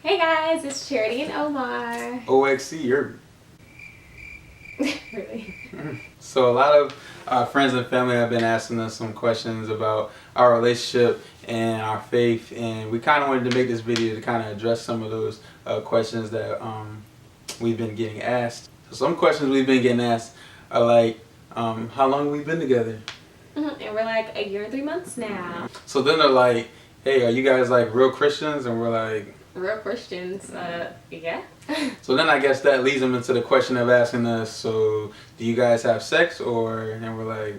Hey guys, it's Charity and Omar. OXC, you're Really? so a lot of our friends and family have been asking us some questions about our relationship and our faith, and we kind of wanted to make this video to kind of address some of those questions that we've been getting asked. So some questions we've been getting asked are like, how long have we been together? And we're like 1 year and 3 months now. So then they're like, hey, are you guys like real Christians? And we're like, Real Christians, yeah. so then I guess that leads them into the question of asking us, so do you guys have sex? And we're like,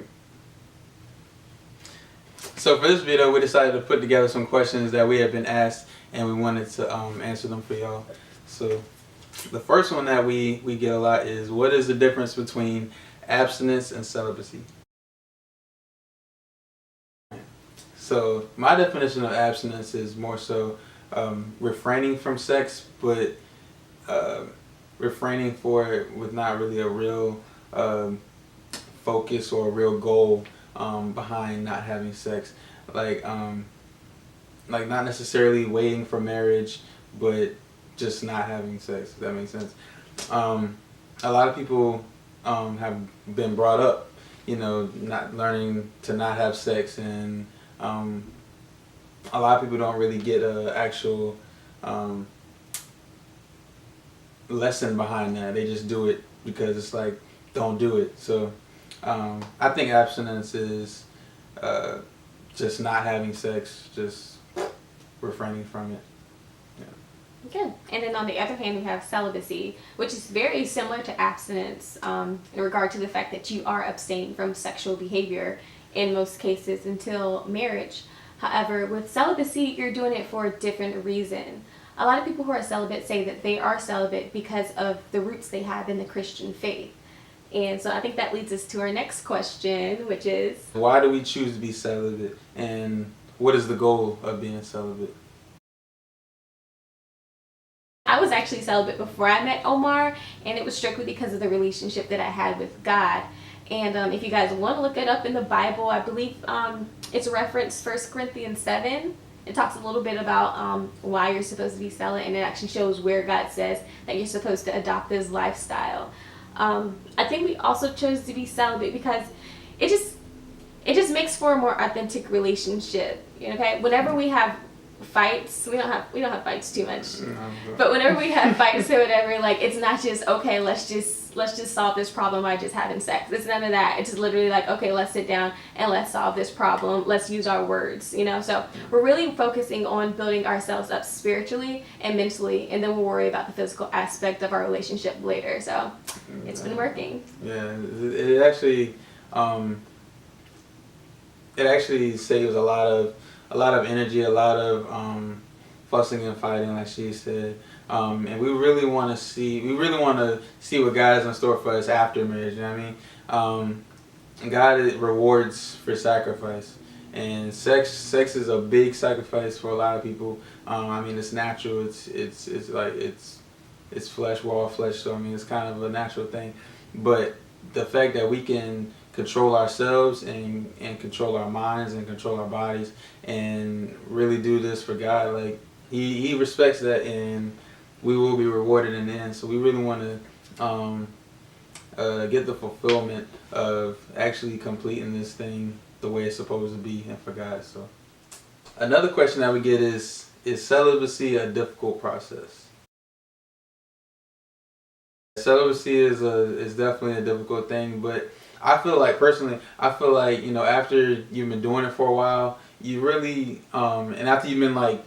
so for this video we decided to put together some questions that we have been asked and we wanted to answer them for y'all. So the first one that we get a lot is, what is the difference between abstinence and celibacy? So my definition of abstinence is more so refraining from sex, but refraining for it with not really a real focus or a real goal behind not having sex. Like not necessarily waiting for marriage, but just not having sex, if that makes sense. A lot of people have been brought up, not learning to not have sex, and a lot of people don't really get an actual lesson behind that. They just do it because it's like, don't do it. So I think abstinence is just not having sex, just refraining from it. Good. And then on the other hand, we have celibacy, which is very similar to abstinence in regard to the fact that you are abstaining from sexual behavior in most cases until marriage. However, with celibacy, you're doing it for a different reason. A lot of people who are celibate say that they are celibate because of the roots they have in the Christian faith. And so I think that leads us to our next question, which is, why do we choose to be celibate, and what is the goal of being celibate? I was actually celibate before I met Omar, and it was strictly because of the relationship that I had with God. And if you guys want to look it up in the Bible, I believe it's referenced 1 Corinthians 7. It talks a little bit about why you're supposed to be celibate, and it actually shows where God says that you're supposed to adopt this lifestyle. I think we also chose to be celibate because it just makes for a more authentic relationship. Okay, whenever we have fights, we don't have fights too much, but whenever we have fights or whatever, like, it's not just, okay, let's just solve this problem by just having sex. It's none of that. It's just literally like, okay, let's sit down and let's solve this problem. Let's use our words, so we're really focusing on building ourselves up spiritually and mentally, and then we'll worry about the physical aspect of our relationship later. So it's been working. Yeah, it actually saves a lot of energy, a lot of fussing and fighting, like she said. And we really want to see what God has in store for us after marriage. You know what I mean? God rewards for sacrifice, and sex is a big sacrifice for a lot of people. I mean, it's natural. It's flesh. We're all flesh, so I mean, it's kind of a natural thing. But the fact that we can control ourselves and control our minds and control our bodies and really do this for God, like he respects that, and we will be rewarded in the end. So we really want to get the fulfillment of actually completing this thing the way it's supposed to be and for God. So another question that we get is celibacy a difficult process? Celibacy is definitely a difficult thing, but I feel like, personally, after you've been doing it for a while, you really and after you've been like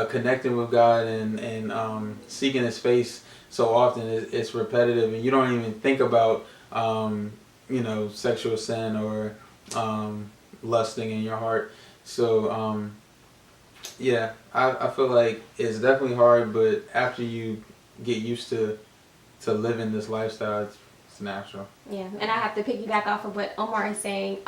connecting with God and seeking His face so often, it's repetitive, and you don't even think about sexual sin or lusting in your heart. So yeah, I feel like it's definitely hard, but after you get used to living this lifestyle, it's natural. Yeah, and I have to piggyback off of what Omar is saying.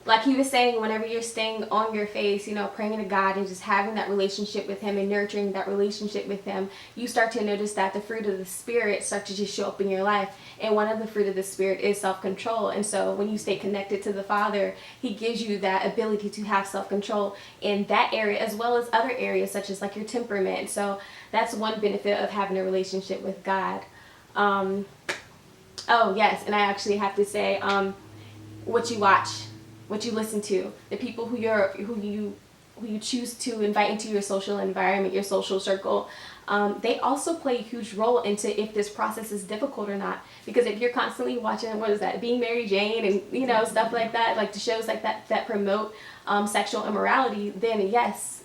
like he was saying, whenever you're staying on your face, praying to God and just having that relationship with him and nurturing that relationship with him, you start to notice that the fruit of the Spirit start to just show up in your life. And one of the fruit of the Spirit is self-control. And so when you stay connected to the Father, he gives you that ability to have self-control in that area as well as other areas such as like your temperament. So that's one benefit of having a relationship with God. Oh yes, and I actually have to say, what you watch, what you listen to, the people who you choose to invite into your social environment, your social circle, they also play a huge role into if this process is difficult or not. Because if you're constantly watching, what is that, Being Mary Jane and stuff like that, like the shows like that promote sexual immorality, then yes,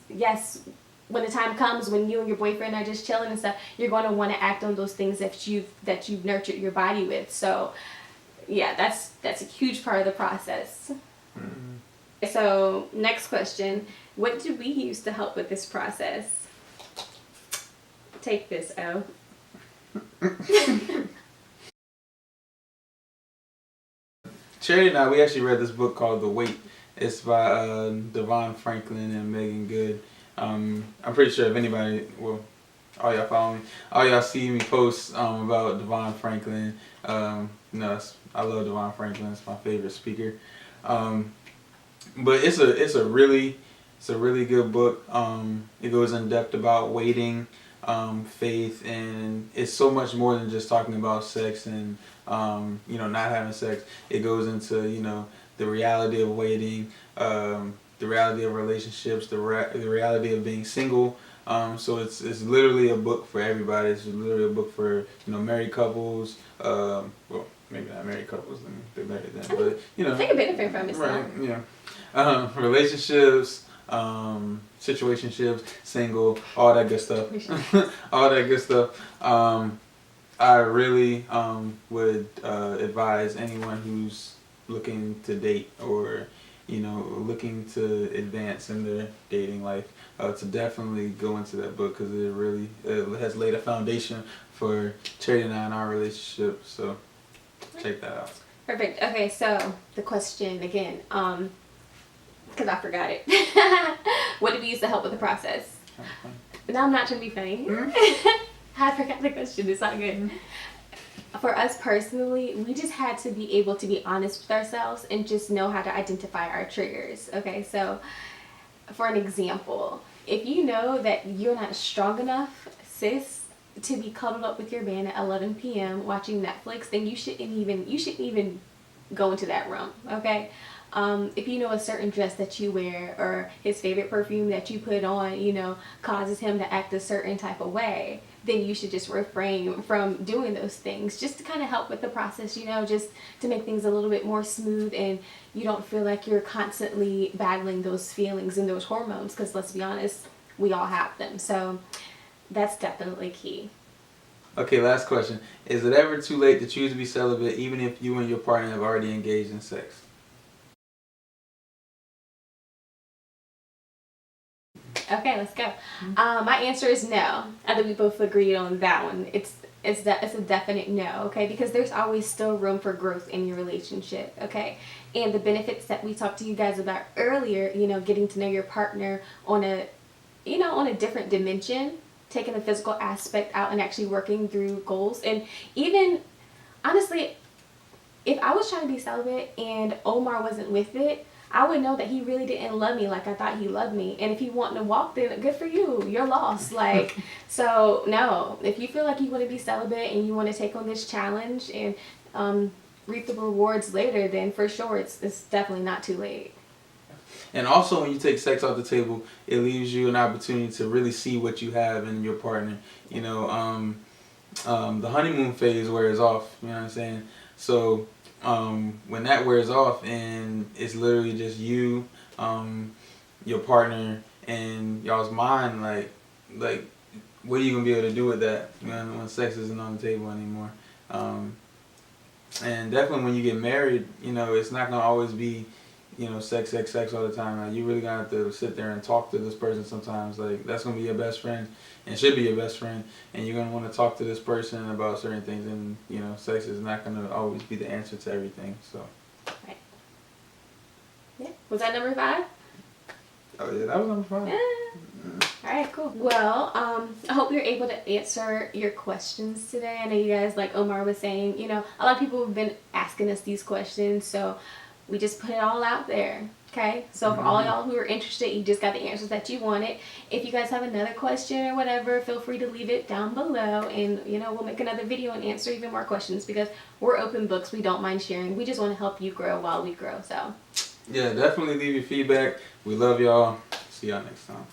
when the time comes when you and your boyfriend are just chilling and stuff, you're going to want to act on those things that you've nurtured your body with. So yeah, that's a huge part of the process. Mm-hmm. So next question, what do we use to help with this process? Take this, O. Charity and I, we actually read this book called The Weight. It's by Devon Franklin and Megan Good. I'm pretty sure if anybody, well, all y'all follow me, all y'all see me post about Devon Franklin. I love Devon Franklin. It's my favorite speaker. But it's a really good book. It goes in depth about waiting, faith, and it's so much more than just talking about sex and not having sex. It goes into the reality of waiting, the reality of relationships, the reality of being single. So it's literally a book for everybody. It's literally a book for married couples. Well, maybe not married couples. They're married then, but they can benefit from it. Right. Yeah. Relationships, situationships, single, all that good stuff. All that good stuff. I really would advise anyone who's looking to date or looking to advance in their dating life to definitely go into that book, because it really has laid a foundation for Charity and I in our relationship. So check that out. Perfect. Okay, so the question again, because I forgot it. What do we use to help with the process? No, I'm not trying to be funny. I forgot the question. It's not good. For us personally, we just had to be able to be honest with ourselves and just know how to identify our triggers. Okay, so for an example, if you know that you're not strong enough, sis, to be cuddled up with your man at 11 p.m. watching Netflix, then you shouldn't even go into that room. Okay. If you know a certain dress that you wear or his favorite perfume that you put on, causes him to act a certain type of way, then you should just refrain from doing those things, just to kind of help with the process, just to make things a little bit more smooth and you don't feel like you're constantly battling those feelings and those hormones, because let's be honest, we all have them. So that's definitely key. Okay, last question. Is it ever too late to choose to be celibate even if you and your partner have already engaged in sex? Okay, let's go. My answer is no. I think we both agreed on that one. It's a definite no, okay? Because there's always still room for growth in your relationship, okay? And the benefits that we talked to you guys about earlier, getting to know your partner on a different dimension, taking the physical aspect out and actually working through goals. And even, honestly, if I was trying to be celibate and Omar wasn't with it, I would know that he really didn't love me like I thought he loved me. And if he wanted to walk, then good for you. You're lost. So no. If you feel like you want to be celibate and you want to take on this challenge and reap the rewards later, then for sure it's definitely not too late. And also, when you take sex off the table, it leaves you an opportunity to really see what you have in your partner. The honeymoon phase wears off. You know what I'm saying? So when that wears off and it's literally just you, your partner, and y'all's mind, like what are you gonna be able to do with that when sex isn't on the table anymore? And definitely when you get married, it's not gonna always be sex all the time. Like, you really gonna have to sit there and talk to this person sometimes. Like, that's gonna be your best friend and should be your best friend, and you're gonna want to talk to this person about certain things, and sex is not gonna always be the answer to everything. So right. Yeah. Was that number 5? Oh yeah, that was number 5. Yeah. All right, cool. Well, I hope you're able to answer your questions today. I know you guys, like Omar was saying, you know, a lot of people have been asking us these questions, so we just put it all out there. Okay, so for all y'all who are interested, you just got the answers that you wanted. If you guys have another question or whatever, feel free to leave it down below, and you know, we'll make another video and answer even more questions, because we're open books. We don't mind sharing. We just want to help you grow while we grow. So yeah, definitely leave your feedback. We love y'all. See y'all next time.